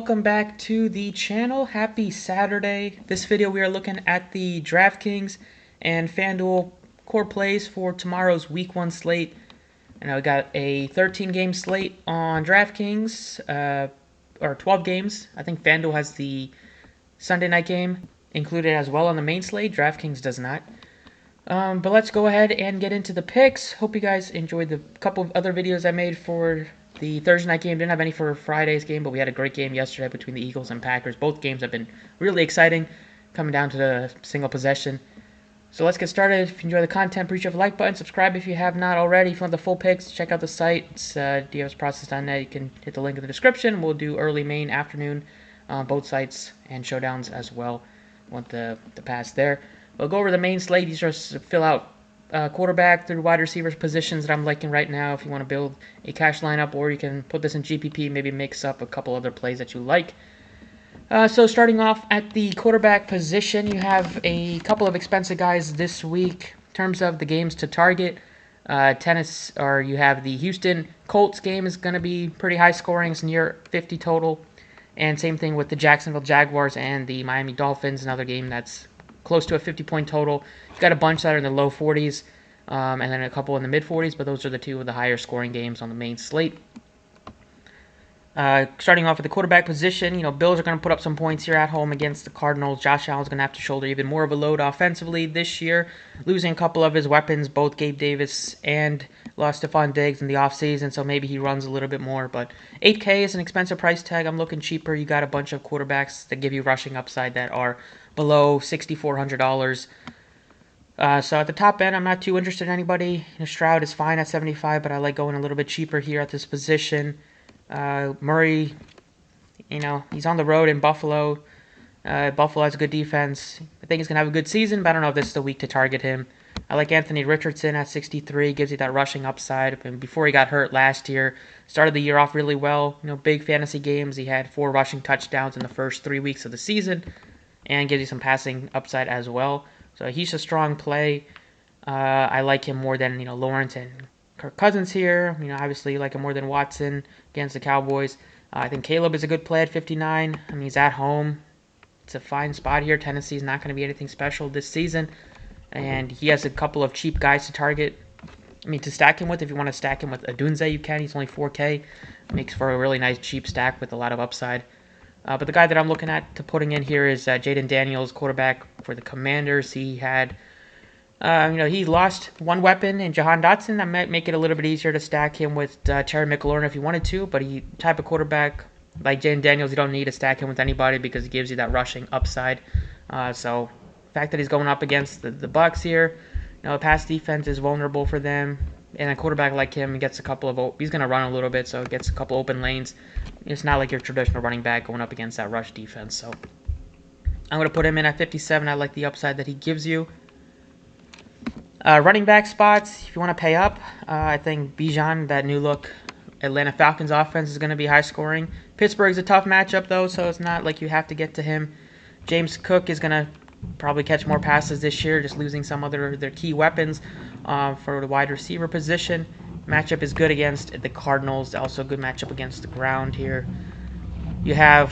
welcome back to the channel. Happy Saturday. This video we are looking at the Draftkings and Fanduel core plays for tomorrow's week 1 slate. And we got a 13 game slate on Draftkings, or 12 games. I think Fanduel has the Sunday night game included as well on the main slate. Draftkings does not. But let's go ahead and get into the picks. Hope you guys enjoyed the couple of other videos I made for the Thursday night game. Didn't have any for Friday's game, but we had a great game yesterday between the Eagles and Packers. Both games have been really exciting, coming down to the single possession. So let's get started. If you enjoy the content, please hit the like button. Subscribe if you have not already. If you want the full picks, check out the site. It's dsprocess.net. You can hit the link in the description. We'll do early, main, afternoon, both sites, and showdowns as well. Want the pass there. We'll go over the main slate. These are to fill out quarterback through wide receivers positions that I'm liking right now. If you want to build a cash lineup, or you can put this in GPP, maybe mix up a couple other plays that you like. So starting off at the quarterback position, you have a couple of expensive guys this week in terms of the games to target. You have the Houston Colts game is going to be pretty high scoring. It's near 50 total. And same thing with the Jacksonville Jaguars and the Miami Dolphins, another game that's close to a 50-point total. You've got a bunch that are in the low 40s, and then a couple in the mid-40s, but those are the two of the higher scoring games on the main slate. Starting off with the quarterback position, Bills are going to put up some points here at home against the Cardinals. Josh Allen's going to have to shoulder even more of a load offensively this year, losing a couple of his weapons, both Gabe Davis and lost Stephon Diggs in the offseason, so maybe he runs a little bit more. But $8K is an expensive price tag. I'm looking cheaper. You got a bunch of quarterbacks that give you rushing upside that are below $6,400. So at the top end, I'm not too interested in anybody. Stroud is fine at 75, but I like going a little bit cheaper here at this position. Murray, he's on the road in Buffalo. Buffalo has a good defense. I think he's going to have a good season, but I don't know if this is the week to target him. I like Anthony Richardson at 63. Gives you that rushing upside. And before he got hurt last year, started the year off really well. Big fantasy games. He had 4 rushing touchdowns in the first 3 weeks of the season, and gives you some passing upside as well. So he's a strong play. I like him more than Lawrence and Kirk Cousins here. Obviously you like him more than Watson against the Cowboys. I think Caleb is a good play at 59. He's at home. It's a fine spot here. Tennessee's not going to be anything special this season, and he has a couple of cheap guys to target. To stack him with. If you want to stack him with Adunze, you can. He's only 4K. Makes for a really nice cheap stack with a lot of upside. But the guy that I'm looking at to putting in here is Jaden Daniels, quarterback for the Commanders. He had, he lost one weapon in Jahan Dotson. That might make it a little bit easier to stack him with Terry McLaurin if you wanted to. But he type of quarterback like Jaden Daniels, you don't need to stack him with anybody because he gives you that rushing upside. So the fact that he's going up against the Bucs here, pass defense is vulnerable for them. And a quarterback like him gets a couple of, he's going to run a little bit, so it gets a couple open lanes. It's not like your traditional running back going up against that rush defense. So I'm going to put him in at 57. I like the upside that he gives you. Running back spots, if you want to pay up, I think Bijan, that new look Atlanta Falcons offense, is going to be high scoring. Pittsburgh's a tough matchup, though, so it's not like you have to get to him. James Cook is going to probably catch more passes this year, just losing some other their key weapons for the wide receiver position. Matchup is good against the Cardinals. Also a good matchup against the ground here. You have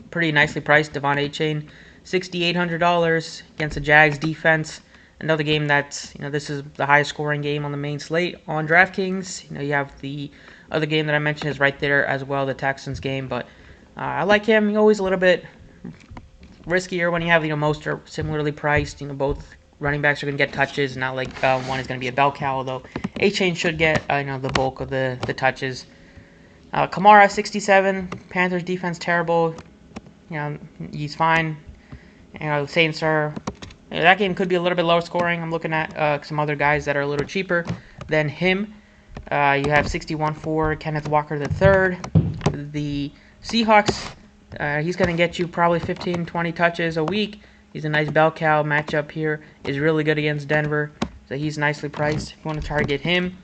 pretty nicely priced Devon A-Chain, $6,800 against the Jags defense. Another game that's, this is the highest scoring game on the main slate on DraftKings. You have the other game that I mentioned is right there as well, the Texans game. But I like him. Always a little bit riskier when you have, most are similarly priced. Both running backs are going to get touches, not like one is going to be a bell cow, although A-Chain should get, the bulk of the touches. Kamara, 67. Panthers defense terrible. He's fine. Saints are, that game could be a little bit lower scoring. I'm looking at some other guys that are a little cheaper than him. You have 61 for Kenneth Walker III. The Seahawks, he's going to get you probably 15, 20 touches a week. He's a nice bell cow. Matchup here is really good against Denver, so he's nicely priced if you want to target him.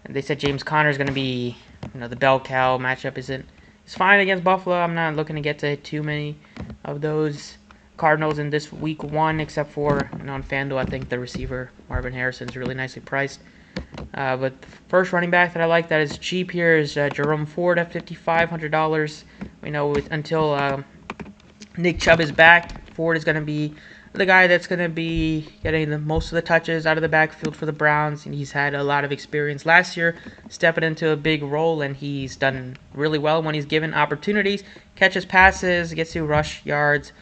And they said James Conner is going to be, the bell cow. Matchup it's fine against Buffalo. I'm not looking to get to too many of those Cardinals in this week 1, except for on FanDuel. I think the receiver Marvin Harrison is really nicely priced. But the first running back that I like that is cheap here is Jerome Ford at $5,500. We know until Nick Chubb is back, Ford is going to be the guy that's going to be getting most of the touches out of the backfield for the Browns. And he's had a lot of experience last year stepping into a big role, and he's done really well when he's given opportunities. Catches passes, gets you rush yards.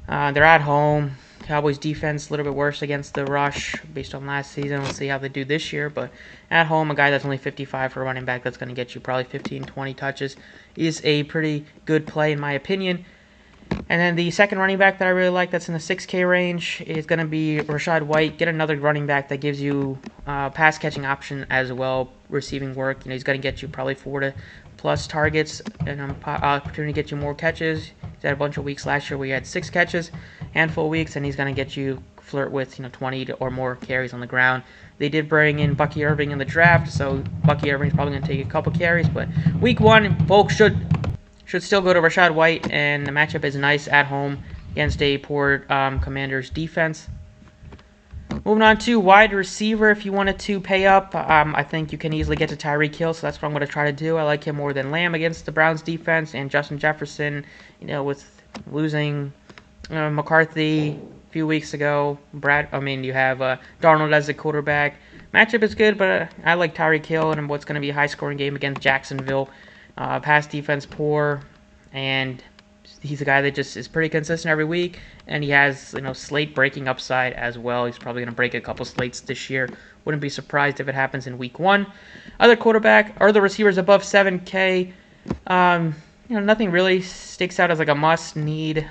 They're at home. Cowboys defense a little bit worse against the rush based on last season. We'll see how they do this year. But at home, a guy that's only 55 for a running back that's going to get you probably 15, 20 touches is a pretty good play in my opinion. And then the second running back that I really like that's in the 6K range is going to be Rachaad White. Get another running back that gives you pass catching option as well, receiving work. He's going to get you probably 4 to plus targets and an opportunity to get you more catches. He's had a bunch of weeks last year where he had 6 catches, handful of weeks, and he's going to get you flirt with 20 or more carries on the ground. They did bring in Bucky Irving in the draft, so Bucky Irving's probably going to take a couple carries. But week 1, folks should still go to Rachaad White, and the matchup is nice at home against a poor Commanders defense. Moving on to wide receiver, if you wanted to pay up, I think you can easily get to Tyreek Hill, so that's what I'm going to try to do. I like him more than Lamb against the Browns defense, and Justin Jefferson, with losing McCarthy a few weeks ago. You have Darnold as the quarterback. Matchup is good, but I like Tyreek Hill and what's going to be a high-scoring game against Jacksonville. Pass defense poor, and he's a guy that just is pretty consistent every week, and he has slate breaking upside as well. He's probably going to break a couple slates this year. Wouldn't be surprised if it happens in week 1. Other quarterback or the receivers above 7K. Nothing really sticks out as like a must need.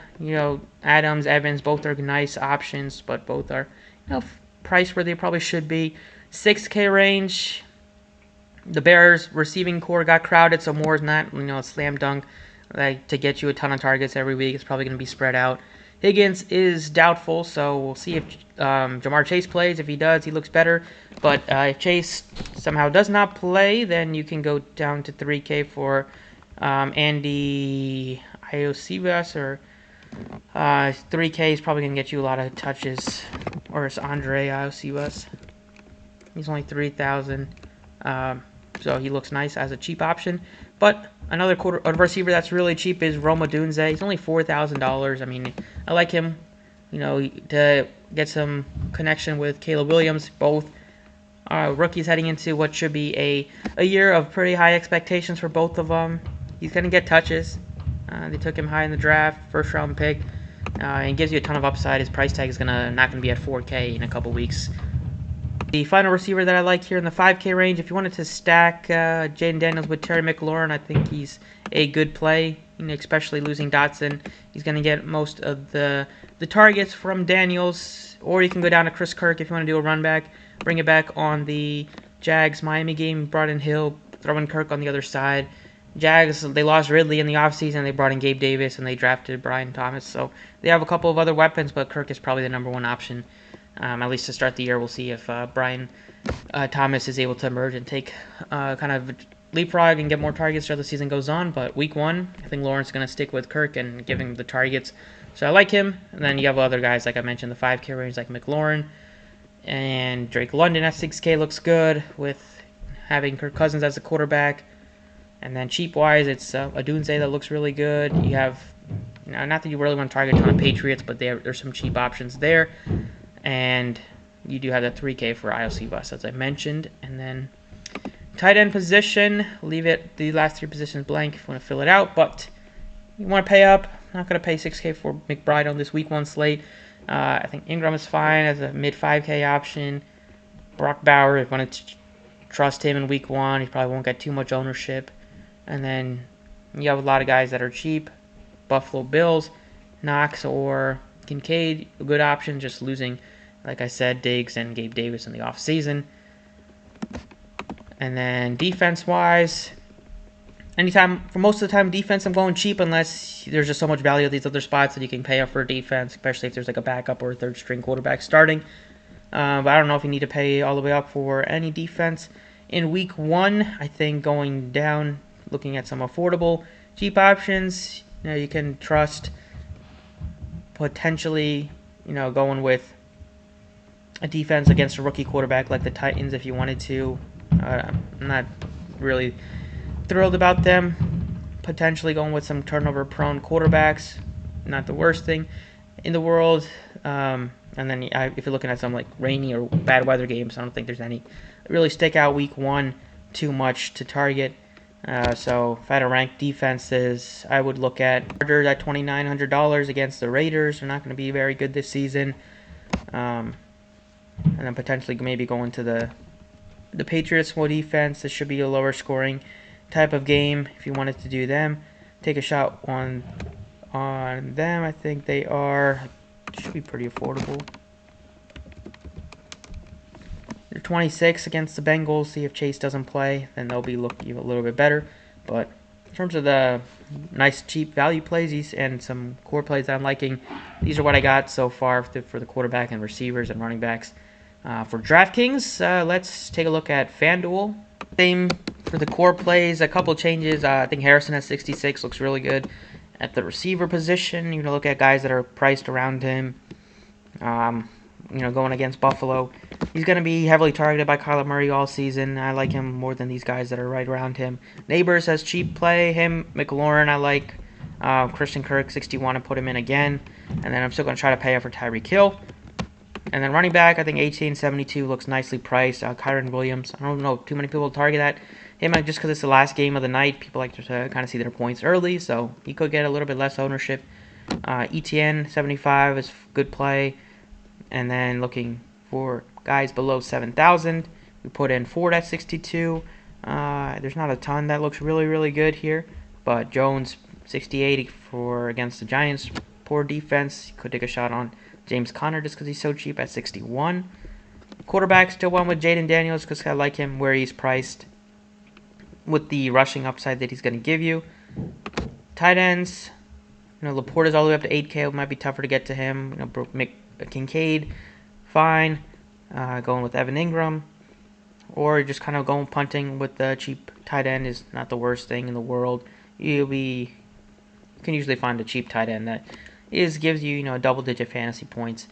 Adams, Evans, both are nice options, but both are priced where they probably should be. 6K range. The Bears receiving core got crowded, so Moore's not a slam dunk to get you a ton of targets every week. It's probably going to be spread out. Higgins is doubtful, so we'll see if Jamar Chase plays. If he does, he looks better. But if Chase somehow does not play, then you can go down to 3K for Andy Iosivas, or 3K is probably going to get you a lot of touches. Or it's Andre Iosivas. He's only 3,000. So he looks nice as a cheap option. But another receiver that's really cheap is Rome Odunze. He's only $4,000. I like him, to get some connection with Caleb Williams. Both rookies heading into what should be a year of pretty high expectations for both of them. He's going to get touches. They took him high in the draft, first-round pick, and gives you a ton of upside. His price tag is not going to be at 4K in a couple weeks. The final receiver that I like here in the 5K range, if you wanted to stack Jaden Daniels with Terry McLaurin, I think he's a good play, especially losing Dotson. He's going to get most of the targets from Daniels, or you can go down to Chris Kirk if you want to do a run back, bring it back on the Jags-Miami game, brought in Hill, throwing Kirk on the other side. Jags, they lost Ridley in the offseason, they brought in Gabe Davis, and they drafted Brian Thomas, so they have a couple of other weapons, but Kirk is probably the number one option. At least to start the year, we'll see if Brian Thomas is able to emerge and take kind of leapfrog and get more targets as the season goes on. But week 1, I think Lawrence is going to stick with Kirk and give him the targets. So I like him. And then you have other guys, like I mentioned, the 5K range, like McLaurin. And Drake London at 6K looks good with having Kirk Cousins as the quarterback. And then cheap-wise, it's Odunze that looks really good. You have, not that you really want to target a ton of Patriots, but there's some cheap options there. And you do have that 3K for IOC bus, as I mentioned. And then tight end position, leave it the last 3 positions blank if you want to fill it out. But you want to pay up. I'm not going to pay 6K for McBride on this week 1 slate. I think Ingram is fine as a mid 5K option. Brock Bauer, if you want to trust him in week 1, he probably won't get too much ownership. And then you have a lot of guys that are cheap. Buffalo Bills, Knox, or Kincaid, a good option, just losing, like I said, Diggs and Gabe Davis in the offseason. And then defense-wise, for most of the time, defense, I'm going cheap unless there's just so much value at these other spots that you can pay up for defense, especially if there's like a backup or a third-string quarterback starting. But I don't know if you need to pay all the way up for any defense. In week 1, I think going down, looking at some affordable, cheap options, you can trust potentially, going with a defense against a rookie quarterback like the Titans if you wanted to. I'm not really thrilled about them. potentially going with some turnover-prone quarterbacks. Not the worst thing in the world. And then if you're looking at some like rainy or bad weather games, I don't think there's any really stick out week one too much to target. So if I had to rank defenses, I would look at Chargers at $2,900 against the Raiders. They're not going to be very good this season. And then potentially maybe going to the Patriots more defense. This should be a lower scoring type of game if you wanted to do them. Take a shot on them. I think they should be pretty affordable. They're 26 against the Bengals. See if Chase doesn't play, then they'll be looking a little bit better. But in terms of the nice cheap value plays and some core plays that I'm liking, these are what I got so far for the quarterback and receivers and running backs. For DraftKings, let's take a look at Fanduel. Same for the core plays, a couple changes. I think Harrison at 66 looks really good at the receiver position. You can look at guys that are priced around him. Going against Buffalo, he's going to be heavily targeted by Kyler Murray all season. I like him more than these guys that are right around him. Neighbors has cheap play. Him, McLaurin, I like. Christian Kirk, 61, I put him in again. And then I'm still going to try to pay up for Tyreek Hill. And then running back, I think 1872 looks nicely priced. Kyron Williams, I don't know too many people target that. Him, just because it's the last game of the night, people like to kind of see their points early, so he could get a little bit less ownership. ETN, 75 is good play. And then looking for guys below 7,000, we put in Ford at 62. There's not a ton that looks really, really good here. But Jones, 68 against the Giants. Poor defense. Could take a shot on James Conner just because he's so cheap at 61. Quarterback, still went with Jaden Daniels because I like him where he's priced with the rushing upside that he's going to give you. Tight ends, Laporta's all the way up to 8K. It might be tougher to get to him. Kincaid, fine. Going with Evan Ingram. Or just kind of going punting with the cheap tight end is not the worst thing in the world. You can usually find a cheap tight end that gives you, double-digit fantasy points.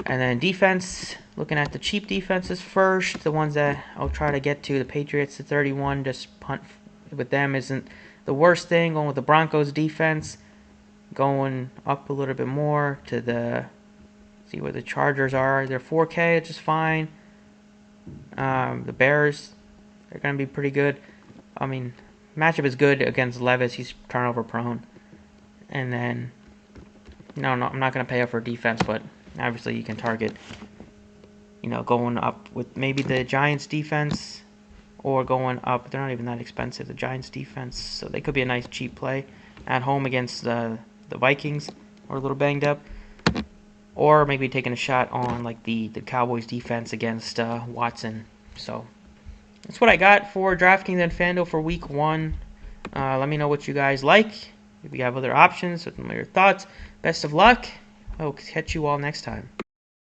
And then defense, looking at the cheap defenses first, the ones that I'll try to get to, the Patriots at 31, just punt with them isn't the worst thing. Going with the Broncos defense, going up a little bit more to see where the Chargers are. They're 4K, which is fine. The Bears, they're going to be pretty good. I mean, matchup is good against Levis. He's turnover prone. And then, no, I'm not going to pay up for defense, but obviously you can target, going up with maybe the Giants defense or going up. They're not even that expensive, the Giants defense. So they could be a nice cheap play at home against the Vikings, or a little banged up. Or maybe taking a shot on like the Cowboys defense against Watson. So that's what I got for DraftKings and FanDuel for week one. Let me know what you guys like. If you have other options, let me know your thoughts. Best of luck. I'll catch you all next time.